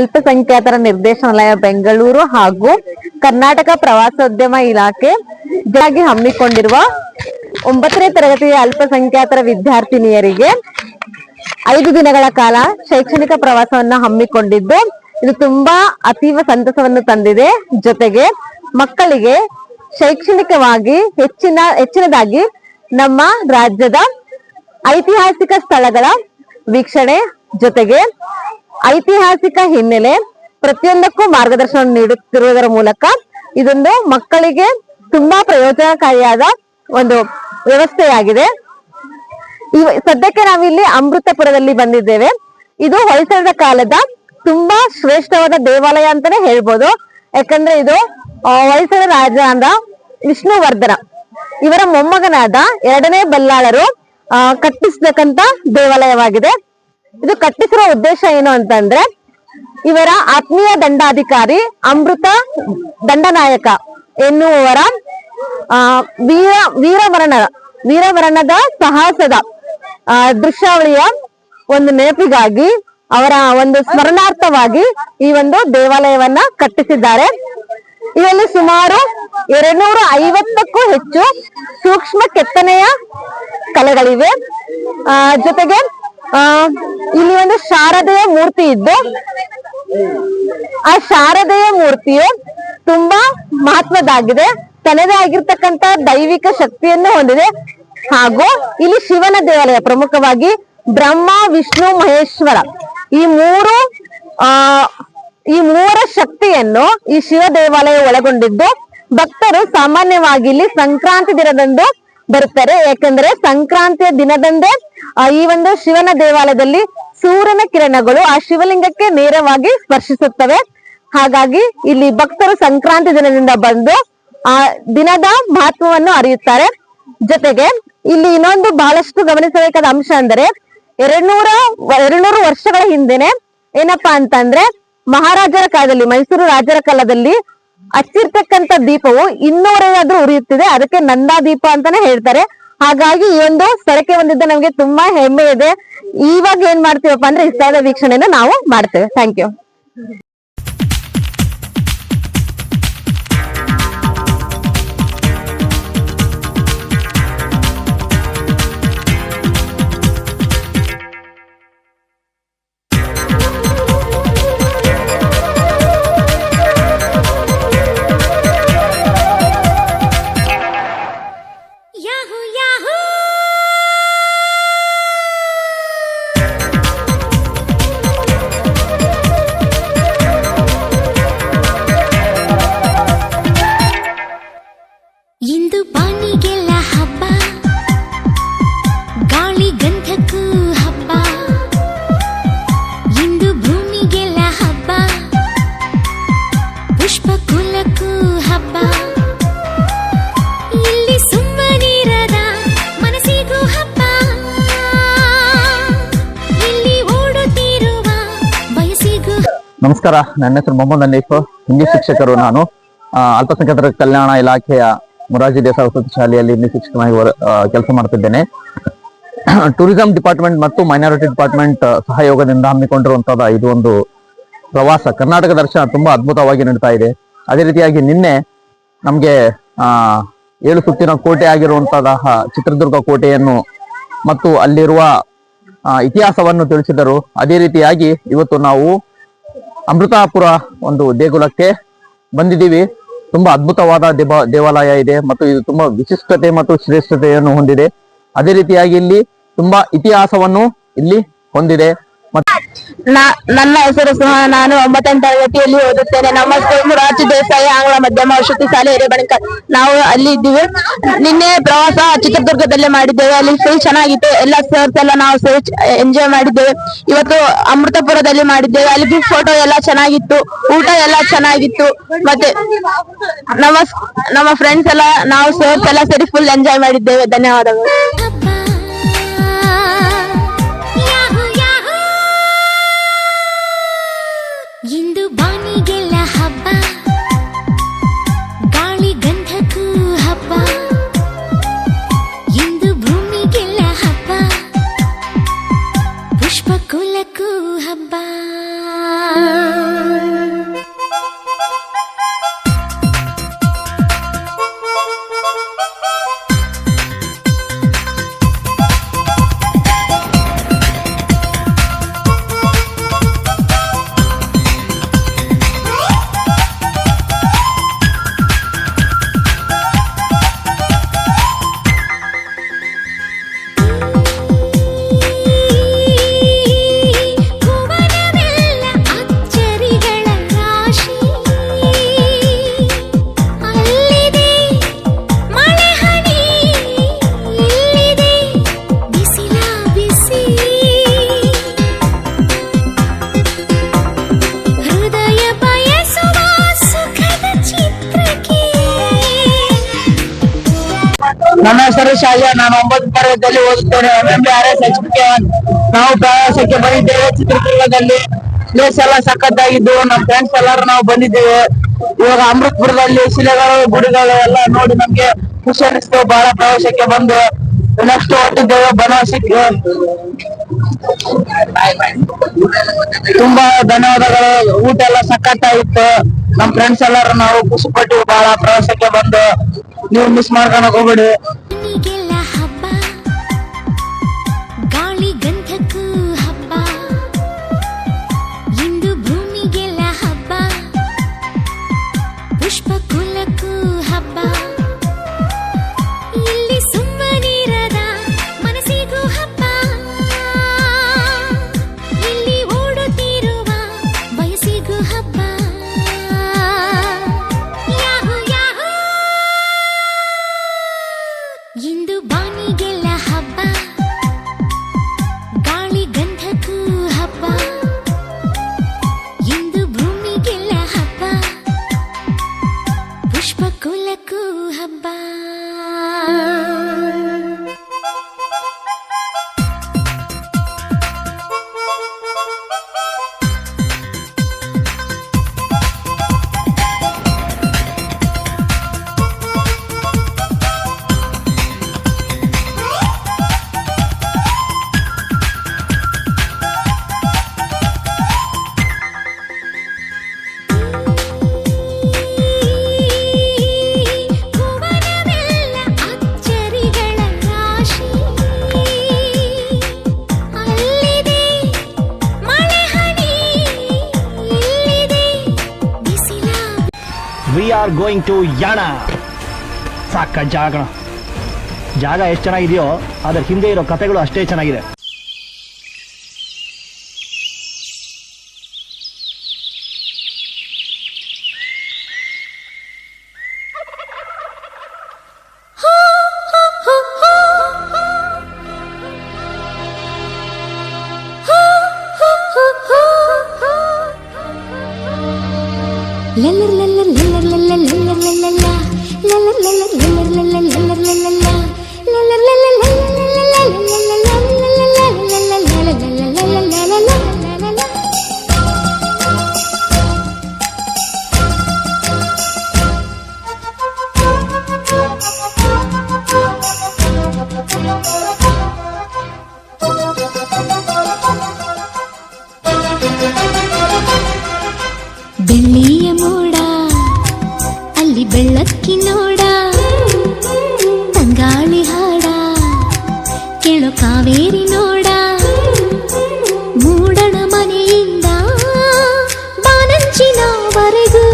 ಅಲ್ಪಸಂಖ್ಯಾತರ ನಿರ್ದೇಶನಾಲಯ ಬೆಂಗಳೂರು ಹಾಗೂ ಕರ್ನಾಟಕ ಪ್ರವಾಸೋದ್ಯಮ ಇಲಾಖೆ ಜೊತೆಗೆ ಹಮ್ಮಿಕೊಂಡಿರುವ 9ನೇ ತರಗತಿಯ ಅಲ್ಪಸಂಖ್ಯಾತರ ವಿದ್ಯಾರ್ಥಿನಿಯರಿಗೆ 5 ದಿನಗಳ ಕಾಲ ಶೈಕ್ಷಣಿಕ ಪ್ರವಾಸವನ್ನ ಹಮ್ಮಿಕೊಂಡಿದ್ದು ಇದು ತುಂಬಾ ಅತೀವ ಸಂತಸವನ್ನು ತಂದಿದೆ. ಜೊತೆಗೆ ಮಕ್ಕಳಿಗೆ ಶೈಕ್ಷಣಿಕವಾಗಿ ಹೆಚ್ಚಿನದಾಗಿ ನಮ್ಮ ರಾಜ್ಯದ ಐತಿಹಾಸಿಕ ಸ್ಥಳಗಳ ವೀಕ್ಷಣೆ ಜೊತೆಗೆ ಐತಿಹಾಸಿಕ ಹಿನ್ನೆಲೆ ಪ್ರತಿಯೊಂದಕ್ಕೂ ಮಾರ್ಗದರ್ಶನ ನೀಡುತ್ತಿರುವುದರ ಮೂಲಕ ಇದೊಂದು ಮಕ್ಕಳಿಗೆ ತುಂಬಾ ಪ್ರಯೋಜನಕಾರಿಯಾದ ಒಂದು ವ್ಯವಸ್ಥೆಯಾಗಿದೆ. ಸದ್ಯಕ್ಕೆ ನಾವಿಲ್ಲಿ ಅಮೃತಪುರದಲ್ಲಿ ಬಂದಿದ್ದೇವೆ. ಇದು ಹೊಯ್ಸಳರ ಕಾಲದ ತುಂಬಾ ಶ್ರೇಷ್ಠವಾದ ದೇವಾಲಯ ಅಂತಾನೆ ಹೇಳ್ಬೋದು. ಯಾಕಂದ್ರೆ ಇದು ಹೊಯ್ಸಳ ರಾಜನಾದ ವಿಷ್ಣುವರ್ಧನ ಇವರ ಮೊಮ್ಮಗನಾದ 2ನೇ ಬಲ್ಲಾಳರು ಕಟ್ಟಿಸತಕ್ಕಂತ ದೇವಾಲಯವಾಗಿದೆ. ಇದು ಕಟ್ಟಿಸಿರುವ ಉದ್ದೇಶ ಏನು ಅಂತಂದ್ರೆ ಇವರ ಆತ್ಮೀಯ ದಂಡಾಧಿಕಾರಿ ಅಮೃತ ದಂಡನಾಯಕ ಎನ್ನುವರ ವೀರಮರಣದ ಸಾಹಸದ ದೃಶ್ಯಾವಳಿಯ ಒಂದು ನೆನಪಿಗಾಗಿ ಅವರ ಒಂದು ಸ್ಮರಣಾರ್ಥವಾಗಿ ಈ ಒಂದು ದೇವಾಲಯವನ್ನ ಕಟ್ಟಿಸಿದ್ದಾರೆ. ಇದರಲ್ಲಿ ಸುಮಾರು 250ಕ್ಕೂ ಹೆಚ್ಚು ಸೂಕ್ಷ್ಮ ಕೆತ್ತನೆಯ ಕಲೆಗಳಿವೆ. ಜೊತೆಗೆ ಇಲ್ಲಿ ಒಂದು ಶಾರದೆಯ ಮೂರ್ತಿ ಇದ್ದು ಆ ಶಾರದೆಯ ಮೂರ್ತಿಯು ತುಂಬಾ ಮಹತ್ವದಾಗಿದೆ. ತನ್ನದೇ ಆಗಿರ್ತಕ್ಕಂತ ದೈವಿಕ ಶಕ್ತಿಯನ್ನು ಹೊಂದಿದೆ. ಹಾಗೂ ಇಲ್ಲಿ ಶಿವನ ದೇವಾಲಯ ಪ್ರಮುಖವಾಗಿ ಬ್ರಹ್ಮ ವಿಷ್ಣು ಮಹೇಶ್ವರ ಈ ಮೂವರ ಶಕ್ತಿಯನ್ನು ಈ ಶಿವ ದೇವಾಲಯ ಒಳಗೊಂಡಿದ್ದು ಭಕ್ತರು ಸಾಮಾನ್ಯವಾಗಿ ಇಲ್ಲಿ ಸಂಕ್ರಾಂತಿ ದಿನದಂದು ಬರುತ್ತಾರೆ. ಯಾಕಂದ್ರೆ ಸಂಕ್ರಾಂತಿಯ ದಿನದಂದೇ ಈ ಒಂದು ಶಿವನ ದೇವಾಲಯದಲ್ಲಿ ಸೂರ್ಯನ ಕಿರಣಗಳು ಆ ಶಿವಲಿಂಗಕ್ಕೆ ನೇರವಾಗಿ ಸ್ಪರ್ಶಿಸುತ್ತವೆ. ಹಾಗಾಗಿ ಇಲ್ಲಿ ಭಕ್ತರು ಸಂಕ್ರಾಂತಿ ದಿನದಿಂದ ಬಂದು ಆ ದಿನದ ಮಹತ್ವವನ್ನು ಅರಿಯುತ್ತಾರೆ. ಜೊತೆಗೆ ಇಲ್ಲಿ ಇನ್ನೊಂದು ಬಹಳಷ್ಟು ಗಮನಿಸಬೇಕಾದ ಅಂಶ ಅಂದರೆ 200 ವರ್ಷಗಳ ಹಿಂದೆನೆ ಏನಪ್ಪಾ ಅಂತಂದ್ರೆ ಮಹಾರಾಜರ ಕಾಲದಲ್ಲಿ ಮೈಸೂರು ರಾಜರ ಕಾಲದಲ್ಲಿ ಹಚ್ಚಿರ್ತಕ್ಕಂಥ ದೀಪವು ಇನ್ನೂವರೆಗಾದ್ರೂ ಉರಿಯುತ್ತಿದೆ. ಅದಕ್ಕೆ ನಂದಾ ದೀಪ ಅಂತಾನೆ ಹೇಳ್ತಾರೆ. ಹಾಗಾಗಿ ಈ ಒಂದು ಸ್ಥಳಕ್ಕೆ ಬಂದಿದ್ದ ನಮ್ಗೆ ತುಂಬಾ ಹೆಮ್ಮೆ ಇದೆ. ಇವಾಗ ಏನ್ ಮಾಡ್ತೀವಪ್ಪ ಅಂದ್ರೆ ಈ ಸ್ಥಳದ ವೀಕ್ಷಣೆನ ನಾವು ಮಾಡ್ತೇವೆ. Thank you. ಇಂದು ಬಾನಿಗೆಲ್ಲ ಹಬ್ಬ, ಗಾಳಿ ಗಂಧಕ್ಕೂ ಹಬ್ಬ, ಇಂದು ಭೂಮಿಗೆಲ್ಲ ಹಬ್ಬ, ಪುಷ್ಪ ಕುಲಕ್ಕೂ ಹಬ್ಬ, ಇಲ್ಲಿ ಸುಮ್ಮನಿರದ ಮನಸ್ಸಿಗೂ ಹಬ್ಬ, ಇಲ್ಲಿ ಓಡುತ್ತಿರುವ ವಯಸ್ಸಿಗೂ. ನಮಸ್ಕಾರ, ನನ್ನ ಹೆಸರು ಮೊಹಮ್ಮದ್ ಹನೀಫ್, ಇಂಗ್ಲಿಷ್ ಶಿಕ್ಷಕರು. ನಾನು ಅಲ್ಪಸಂಖ್ಯಾತರ ಕಲ್ಯಾಣ ಇಲಾಖೆಯ ಮೊರಾರ್ಜಿ ದೇಸಾಯಿ ವಸತಿ ಶಾಲೆಯಲ್ಲಿ ಇಂಗ್ಲಿಷ್ ಶಿಕ್ಷಕನಾಗಿ ಕೆಲಸ ಮಾಡ್ತಿದ್ದೇನೆ. ಟೂರಿಸಂ ಡಿಪಾರ್ಟ್ಮೆಂಟ್ ಮತ್ತು ಮೈನಾರಿಟಿ ಡಿಪಾರ್ಟ್ಮೆಂಟ್ ಸಹಯೋಗದಿಂದ ಹಮ್ಮಿಕೊಂಡಿರುವಂತಹ ಇದು ಒಂದು ಪ್ರವಾಸ ಕರ್ನಾಟಕ ದರ್ಶನ ತುಂಬಾ ಅದ್ಭುತವಾಗಿ ನಡೀತಾ ಇದೆ. ಅದೇ ರೀತಿಯಾಗಿ ನಿನ್ನೆ ನಮ್ಗೆ 7 ಸುತ್ತಿನ ಕೋಟೆ ಆಗಿರುವಂತಹ ಚಿತ್ರದುರ್ಗ ಕೋಟೆಯನ್ನು ಮತ್ತು ಅಲ್ಲಿರುವ ಇತಿಹಾಸವನ್ನು ತಿಳಿಸಿದರು. ಅದೇ ರೀತಿಯಾಗಿ ಇವತ್ತು ನಾವು ಅಮೃತಾಪುರ ಒಂದು ದೇಗುಲಕ್ಕೆ ಬಂದಿದ್ದೀವಿ. ತುಂಬಾ ಅದ್ಭುತವಾದ ದೇವಾಲಯ ಇದೆ ಮತ್ತು ಇದು ತುಂಬಾ ವಿಶಿಷ್ಟತೆ ಮತ್ತು ಶ್ರೇಷ್ಠತೆಯನ್ನು ಹೊಂದಿದೆ. ಅದೇ ರೀತಿಯಾಗಿ ಇಲ್ಲಿ ತುಂಬಾ ಇತಿಹಾಸವನ್ನು ಇಲ್ಲಿ ಹೊಂದಿದೆ. ನನ್ನ ಹೆಸರು ಸುಹಾ. ನಾನು 9ನೇ ತರಗತಿಯಲ್ಲಿ ಓದುತ್ತೇನೆ. ನಮ್ಮ ಸ್ಕೂಲ್ ಮೊರಾರ್ಜಿ ದೇಸಾಯಿ ಆಂಗ್ಲ ಮಾಧ್ಯಮ ವಸತಿ ಶಾಲೆ ಹಿರೇಬಣಕಲ್. ನಾವು ಅಲ್ಲಿ ಇದ್ದೀವಿ. ನಿನ್ನೆ ಪ್ರವಾಸ ಚಿತ್ರದುರ್ಗದಲ್ಲೇ ಮಾಡಿದ್ದೇವೆ. ಅಲ್ಲಿ ಫುಲ್ ಚೆನ್ನಾಗಿತ್ತು. ಎಲ್ಲ ಸರ್ಸ್ ಎಲ್ಲ ನಾವು ಎಂಜಾಯ್ ಮಾಡಿದ್ದೇವೆ. ಇವತ್ತು ಅಮೃತಪುರದಲ್ಲಿ ಮಾಡಿದ್ದೇವೆ. ಅಲ್ಲಿ ಫೋಟೋ ಎಲ್ಲ ಚೆನ್ನಾಗಿತ್ತು, ಊಟ ಎಲ್ಲ ಚೆನ್ನಾಗಿತ್ತು. ಮತ್ತೆ ನಮ್ಮ ಫ್ರೆಂಡ್ಸ್ ಎಲ್ಲ ನಾವು ಸರ್ಸ್ ಎಲ್ಲ ಸೇರಿ ಫುಲ್ ಎಂಜಾಯ್ ಮಾಡಿದ್ದೇವೆ. ಧನ್ಯವಾದಗಳು. ಇಂದು ಬಾನಿಗೆಲ್ಲ ಹಬ್ಬ, ಗಾಳಿ ಗಂಧಕ್ಕೂ ಹಬ್ಬ, ಇಂದು ಭೂಮಿಗೆಲ್ಲ ಹಬ್ಬ, ಪುಷ್ಪ ಕುಲಕ್ಕೂ ಹಬ್ಬ. ನನ್ನ ಹೆಸರು ಶಾಜಾ. ನಾನು 9ನೇ ತರಗತಿಯಲ್ಲಿ ಓದುತ್ತೇನೆ. MMBRSHPK1. ನಾವು ಪ್ರವಾಸಕ್ಕೆ ಬಂದಿದ್ದೇವೆ ಚಿತ್ರದುರ್ಗದಲ್ಲಿ. ಪ್ಲೇಸ್ ಎಲ್ಲ ಸಖತ್ತಾಗಿದ್ದು. ನಮ್ಮ ಫ್ರೆಂಡ್ಸ್ ಎಲ್ಲರೂ ನಾವು ಬಂದಿದ್ದೇವೆ. ಇವಾಗ ಅಮೃತಪುರದಲ್ಲಿ ಶಿಲೆಗಳು ಗುಡಿಗಳು ಎಲ್ಲ ನೋಡಿ ನಮ್ಗೆ ಖುಷಿ ಅನಿಸ್ತು. ಬಹಳ ಪ್ರವಾಸಕ್ಕೆ ಬಂದು ನೆಕ್ಸ್ಟ್ ಹೊಟ್ಟಿದ್ದೇವೆ ಬನವಾಸಕ್ಕೆ. ತುಂಬಾ ಧನ್ಯವಾದಗಳು. ಊಟ ಎಲ್ಲ ಸಖತ್ತಾಗಿತ್ತು. ನಮ್ ಫ್ರೆಂಡ್ಸ್ ಎಲ್ಲರೂ ನಾವು ಖುಷಿ ಪಟ್ಟು ಬಹಳ ಪ್ರವಾಸಕ್ಕೆ ಬಂದು. ನೀವು ಮಿಸ್ ಮಾಡ್ಕೊಳಕ್ ಹೋಗ್ಬೇಡಿ. ಭೂಮಿಗೆಲ್ಲ ಹಬ್ಬ, ಗಾಳಿ ಗಂಧಕ್ಕೂ ಹಬ್ಬ. ಇಂದು ಭೂಮಿಗೆಲ್ಲ ಹಬ್ಬ, ಪುಷ್ಪ ಕುಲಕ್ಕೂ ಹಬ್ಬ. ಇಲ್ಲಿ ಸುಮ್ಮನಿರದ ಮನಸ್ಸಿಗೂ ಹಬ್ಬ, ಇಲ್ಲಿ ಓಡುತ್ತಿರುವ ವಯಸ್ಸಿಗೂ ಹಬ್ಬ. ಯಾಹೂ ಯಾಹೂ, ಇಂದು ಬಾನಿಗೆಲ್ಲ ಹಬ್ಬ, ಗಾಳಿ ಗಂಧಕ್ಕೂ ಹಬ್ಬ. ಇಂದು ಭೂಮಿಗೆಲ್ಲ ಹಬ್ಬ, ಪುಷ್ಪ ಕುಲಕ್ಕೂ ಹಬ್ಬ. ಭುವನವೆಲ್ಲ ಅಚ್ಚರಿಗಳ ರಾಶಿ, ಅಲ್ಲಿದೆ ಮಳೆ ಹನಿ, ಇಲ್ಲಿದೆ ಬಿಸಿಲ. We are going to Yana. ಸಾಕ ಜಾಗ ಎಷ್ಟು ಚೆನ್ನಾಗಿದೆಯೋ ಅದ್ರ ಹಿಂದೆ ಇರೋ ಕಥೆಗಳು ಅಷ್ಟೇ ಚೆನ್ನಾಗಿದೆ. ಬೆಳ್ಳಿಯ ಮೋಡ, ಅಲ್ಲಿ ಬೆಳ್ಳಕ್ಕಿನೋಡ, ತಂಗಾಳಿ ಹಾಡ, ಕೇಳೋ ಕಾವೇರಿ ನೋಡ. ಮೂಡಣ ಮನೆಯಿಂದ ಬಾನಂಚಿನವರೆಗೂ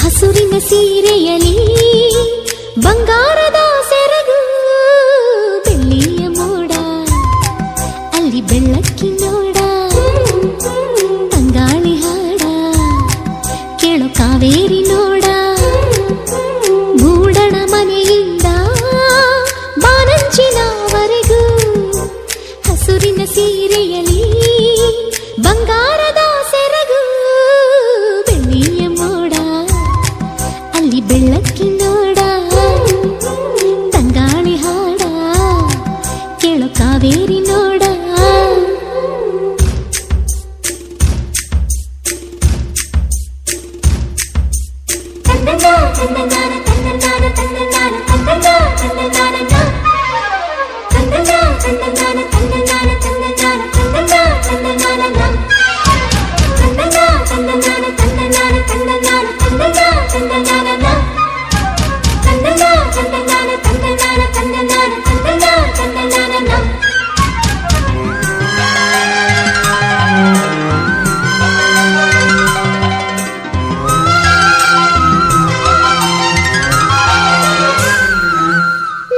ಹಸುರಿನ ಸೀರೆಯಲಿ ಬಂಗಾರದ ಸೆರಗು. ಬೆಳ್ಳಿಯ ಮೋಡ, ಅಲ್ಲಿ ಬೆಳ್ಳಕ್ಕಿನೋಡ, ತಂಗಾಳಿ ಹಾಡ, ಕೇಳೋ ಕಾವೇರಿ ನೋಡ. ಮೂಡಣ ಮನೆಯಿಂದ ಬಾನಂಚಿನವರೆಗೂ ಹಸುರಿನ ಸೀರೆಯಲಿ ಬಂಗಾರದ ಸೆರಗು. ಬೆಳ್ಳಿಯ ಮೋಡ, ಅಲ್ಲಿ ಬೆಳ್ಳಕ್ಕಿನೋಡ, ತಂಗಾಳಿ ಹಾಡ, ಕೇಳೋ ಕಾವೇರಿ ನೋಡ.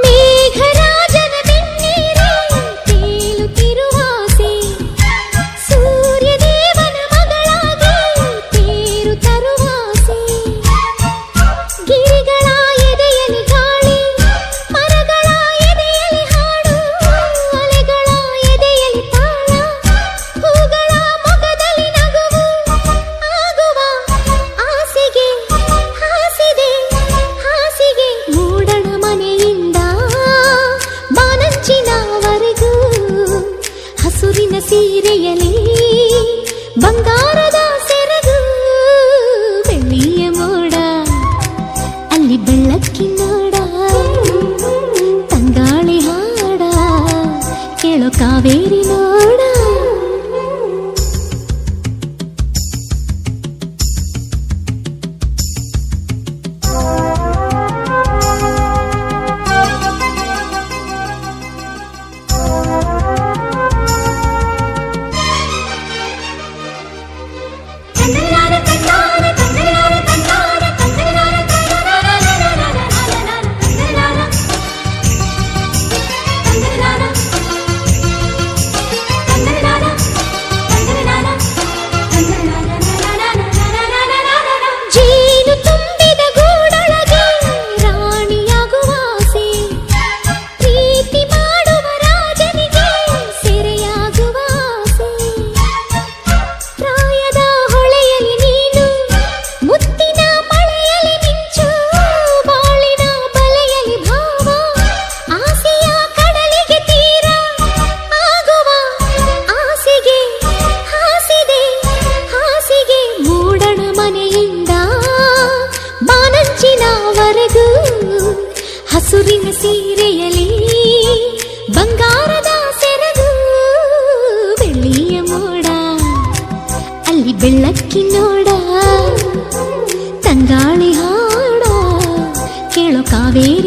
ಮೇಘರಾಜನ ಬೆನ್ನೀರೆ ತೇಲುತ್ತಿರುವಾಸೆ, ಸೂರ್ಯದೇವನ ಮಗಳಾಗಿ ತೇರು ತರುವಾಸೆ. ಮನೆಯಿಂದ ಬಾನಂಚಿನವರೆಗೂ ಹಸುರಿನ ಸೀರೆಯಲಿ ಬಂಗಾರದ ಸೆರಗು ಬೆಳ್ಳಿಯ ಮೋಡ ಅಲ್ಲಿ ಬೆಳ್ಳಕ್ಕಿ ನೋಡ ತಂಗಾಳಿ ಹಾಡ ಕೇಳೋ ಕಾವೇರಿ